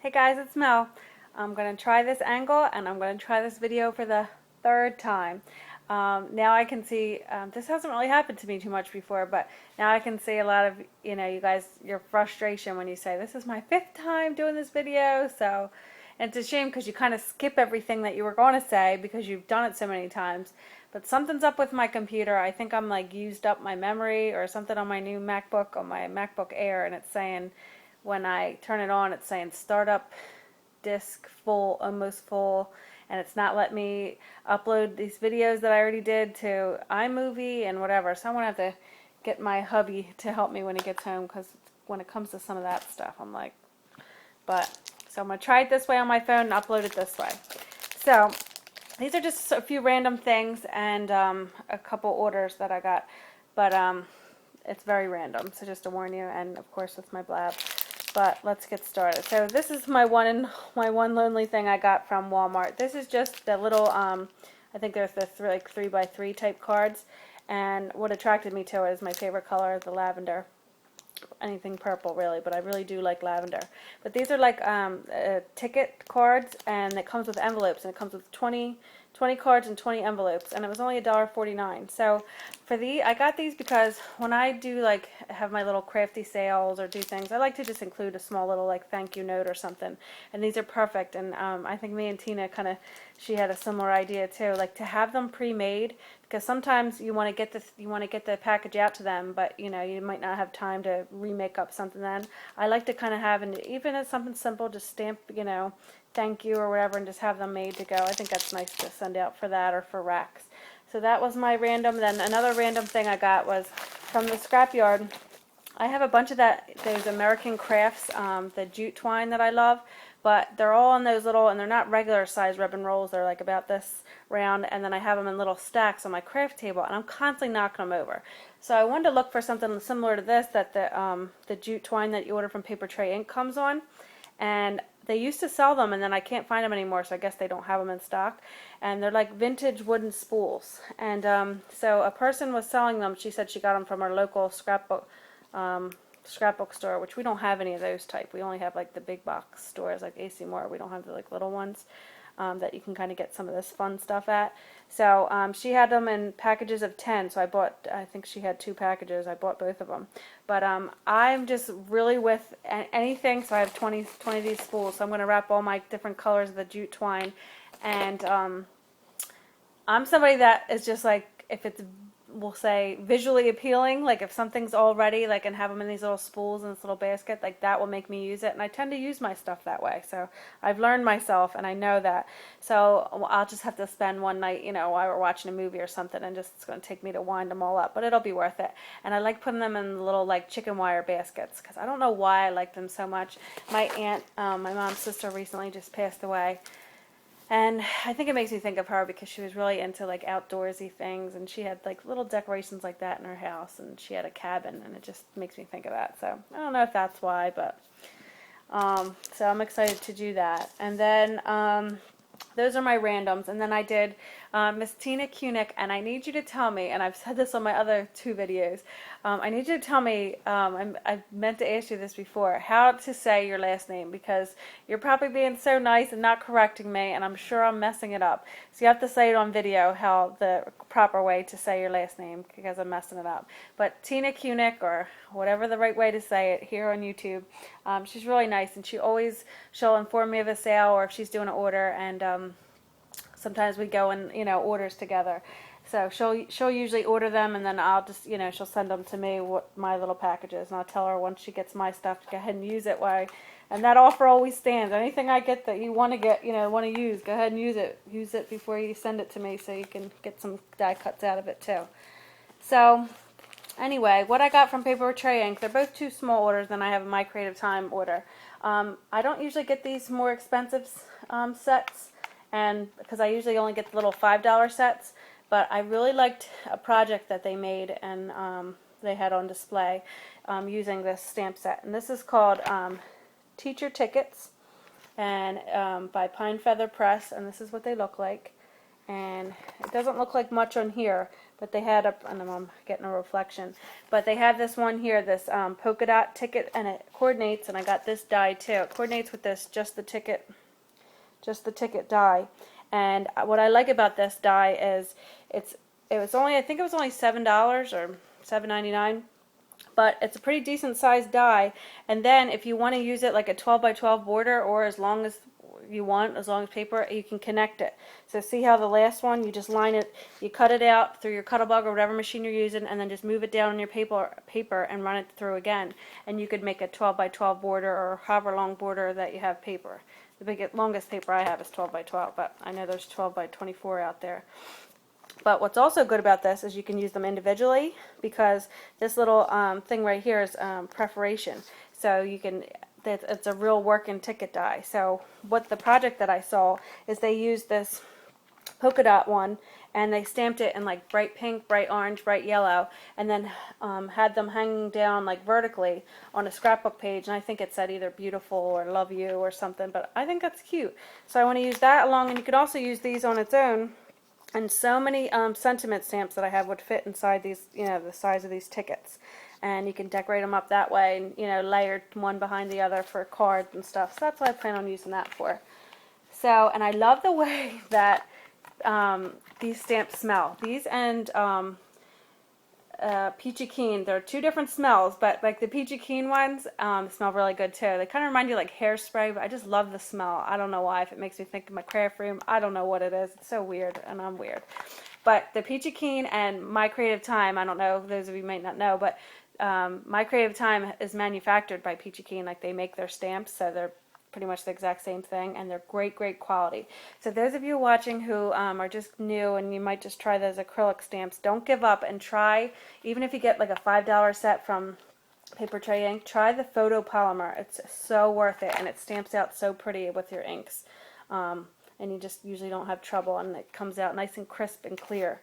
Hey guys, it's Mel. I'm going to try this angle and I'm going to try this video for the third time. Now I can see, this hasn't really happened to me too much before, but now I can see a lot of, you guys, your frustration when you say, this is my fifth time doing this video. So, and it's a shame because you kind of skip everything that you were going to say because you've done it so many times. But something's up with my computer. I think I'm like used up my memory or something on my new MacBook, on my MacBook Air, and it's saying, when I turn it on, it's saying startup disk full, almost full, and it's not letting me upload these videos that I already did to iMovie and whatever. So I'm going to have to get my hubby to help me when he gets home, because when it comes to some of that stuff, I'm like, so I'm going to try it this way on my phone and upload it this way. So these are just a few random things and a couple orders that I got, but it's very random, so just to warn you, and of course with my blab. But let's get started. So this is my one lonely thing I got from Walmart. This is just the little, I think there's the like 3x3 type cards. And what attracted me to it is my favorite color, the lavender. Anything purple really, but I really do like lavender. But these are like ticket cards, and it comes with envelopes, and it comes with 20 cards and 20 envelopes, and it was only $1.49. So for I got these because when I do like have my little crafty sales or do things, I like to just include a small little like thank you note or something, and these are perfect. And I think me and Tina she had a similar idea too, like to have them pre-made, because sometimes you want to get the package out to them, but you might not have time to remake up something. Then I like to kind of have, and even if it's something simple, just stamp thank you or whatever, and just have them made to go. I think that's nice to send out for that or for racks. So that was my random. Then another random thing I got was from the scrapyard. I have a bunch of those American Crafts, the jute twine that I love, but they're all in those little, and they're not regular size ribbon rolls. They're like about this round, and then I have them in little stacks on my craft table, and I'm constantly knocking them over. So I wanted to look for something similar to this, that the jute twine that you order from Papertreyink comes on, and they used to sell them, and then I can't find them anymore, so I guess they don't have them in stock. And they're like vintage wooden spools. And so a person was selling them. She said she got them from our local scrapbook store, which we don't have any of those type. We only have like the big box stores like AC Moore. We don't have the like little ones that you can kind of get some of this fun stuff at. So she had them in packages of 10, so I think she had 2 packages. I bought both of them. But I'm just really with anything, so I have 20 of these spools, so I'm going to wrap all my different colors of the jute twine. And I'm somebody that is just like, if it's, we'll say, visually appealing, like if something's all ready, like, and have them in these little spools in this little basket, like that will make me use it. And I tend to use my stuff that way, so I've learned myself, and I know that. So I'll just have to spend one night, while we're watching a movie or something, and just it's going to take me to wind them all up, but it'll be worth it. And I like putting them in the little like chicken wire baskets, because I don't know why I like them so much. My aunt, my mom's sister, recently just passed away. And I think it makes me think of her because she was really into like outdoorsy things, and she had like little decorations like that in her house, and she had a cabin, and it just makes me think of that. So I don't know if that's why, but so I'm excited to do that. And then those are my randoms. And then I did Miss Tina Kunick, and I need you to tell me, and I've said this on my other 2 videos, I need you to tell me, I meant to ask you this before, how to say your last name, because you're probably being so nice and not correcting me, and I'm sure I'm messing it up. So you have to say it on video, how the proper way to say your last name, because I'm messing it up. But Tina Kunick, or whatever the right way to say it, here on YouTube. She's really nice, and she'll inform me of a sale, or if she's doing an order, and sometimes we go in, orders together. So she'll usually order them, and then I'll just, she'll send them to me, what my little packages, and I'll tell her once she gets my stuff to go ahead and use it. And that offer always stands. Anything I get that you want to get, want to use, go ahead and use it. Use it before you send it to me, so you can get some die cuts out of it too. So anyway, what I got from Papertreyink, they're both 2 small orders than I have in my Creative Time order. I don't usually get these more expensive sets, and because I usually only get the little $5 sets, but I really liked a project that they made, and they had on display using this stamp set. And this is called Teacher Tickets, and by Pine Feather Press, and this is what they look like. And it doesn't look like much on here, But they had and I'm getting a reflection, but they had this one here, this polka dot ticket, and it coordinates, and I got this die too. It coordinates with this, just the ticket die. And what I like about this die is it was only, I think it was only $7 or $7.99, but it's a pretty decent sized die. And then if you want to use it like a 12 by 12 border, or as long as you want, as long as paper, you can connect it. So see how the last one, you just line it, you cut it out through your Cuttlebug or whatever machine you're using, and then just move it down on your paper and run it through again. And you could make a 12 by 12 border, or however long border that you have paper. The longest paper I have is 12 by 12, but I know there's 12 by 24 out there. But what's also good about this is you can use them individually, because this little thing right here is perforation. So you can, it's a real working ticket die. So what the project that I saw is they used this polka dot one, and they stamped it in like bright pink, bright orange, bright yellow, and then had them hanging down like vertically on a scrapbook page, and I think it said either beautiful or love you or something, but I think that's cute. So I want to use that along, and you could also use these on its own. And so many sentiment stamps that I have would fit inside these, you know, the size of these tickets. And you can decorate them up that way, and, you know, layered one behind the other for cards and stuff. So that's what I plan on using that for. So, and I love the way that these stamps smell. These and Peachy Keen, they're two different smells, but like the Peachy Keen ones smell really good too. They kind of remind you like hairspray, but I just love the smell. I don't know why, if it makes me think of my craft room. I don't know what it is. It's so weird, and I'm weird. But the Peachy Keen and My Creative Time, I don't know, those of you might not know, but My Creative Time is manufactured by Peachy Keen. Like, they make their stamps, so they're pretty much the exact same thing, and they're great, great quality. So those of you watching who are just new and you might just try those acrylic stamps, don't give up and try, even if you get like a $5 set from Papertreyink, try the photopolymer. It's so worth it, and it stamps out so pretty with your inks. And you just usually don't have trouble, and it comes out nice and crisp and clear.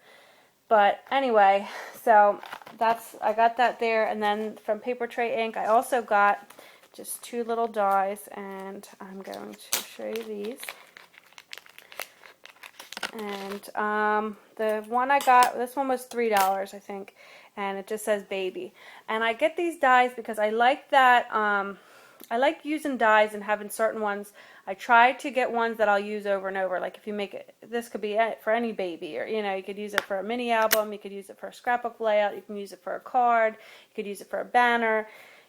But anyway, so I got that there, and then from Papertreyink I also got just two little dies, and I'm going to show you these. And the one I got, this one was $3, I think, and it just says baby. And I get these dies because I like that, I like using dies and having certain ones. I try to get ones that I'll use over and over. Like if you make it, this could be it for any baby, or, you know, you could use it for a mini album, you could use it for a scrapbook layout, you can use it for a card, you could use it for a banner.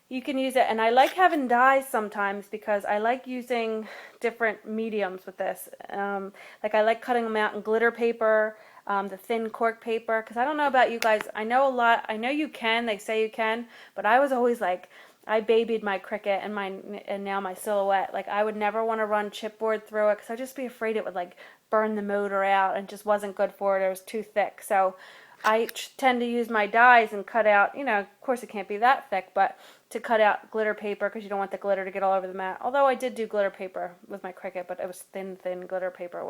You can use it, and I like having dies sometimes because I like using different mediums with this. Like I like cutting them out in glitter paper, the thin cork paper, because I don't know about you guys. I know a lot. I know you can. They say you can, but I was always like, I babied my Cricut and now my Silhouette. Like I would never want to run chipboard through it because I'd just be afraid it would like burn the motor out, and just wasn't good for it. It was too thick. So I tend to use my dies and cut out, you know, of course it can't be that thick, but to cut out glitter paper because you don't want the glitter to get all over the mat. Although I did do glitter paper with my Cricut, but it was thin glitter paper,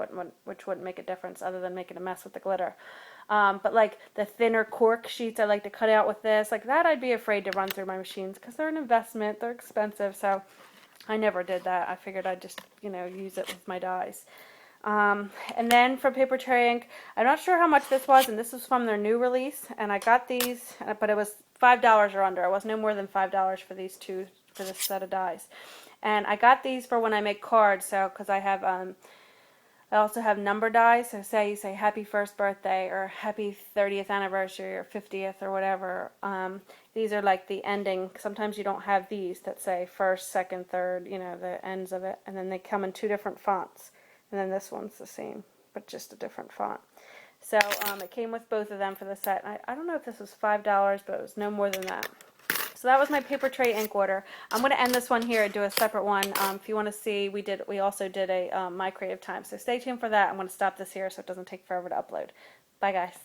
which wouldn't make a difference other than making a mess with the glitter. But like the thinner cork sheets I like to cut out with this, like that I'd be afraid to run through my machines because they're an investment, they're expensive, so I never did that. I figured I'd just, you know, use it with my dies. And then from Papertreyink, I'm not sure how much this was, and this was from their new release, and I got these, but it was $5 or under. It was no more than $5 for these two, for this set of dies. And I got these for when I make cards, so, because I have, I also have number dies, so say you say happy first birthday, or happy 30th anniversary, or 50th, or whatever. These are like the ending. Sometimes you don't have these that say first, second, third, you know, the ends of it, and then they come in two different fonts. And then this one's the same, but just a different font. So it came with both of them for the set. I don't know if this was $5, but it was no more than that. So that was my Papertreyink order. I'm going to end this one here and do a separate one. If you want to see, we also did a My Creative Time. So stay tuned for that. I'm going to stop this here so it doesn't take forever to upload. Bye, guys.